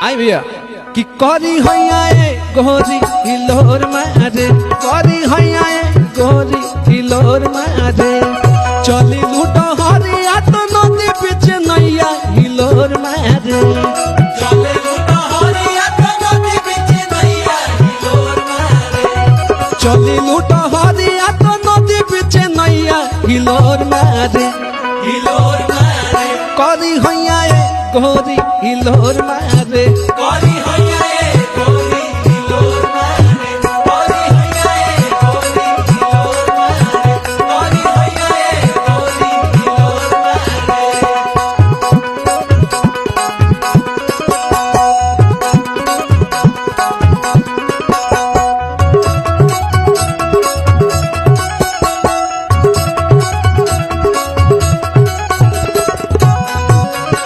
आई भैया कि करी हैया गोरी हिलोर मारे करी हैया गोरी हिलोर मारे चली लूटो हरिया तो नदी पीछे नैया हिलोर मारे चले लूटो हरिया तो नदी पीछे नैया हिलोर मारे चली लूटो हरिया तो नदी पीछे नैया हिलोर मारे हिलोर मारे करी हैया गोरी हिलोर मारे करी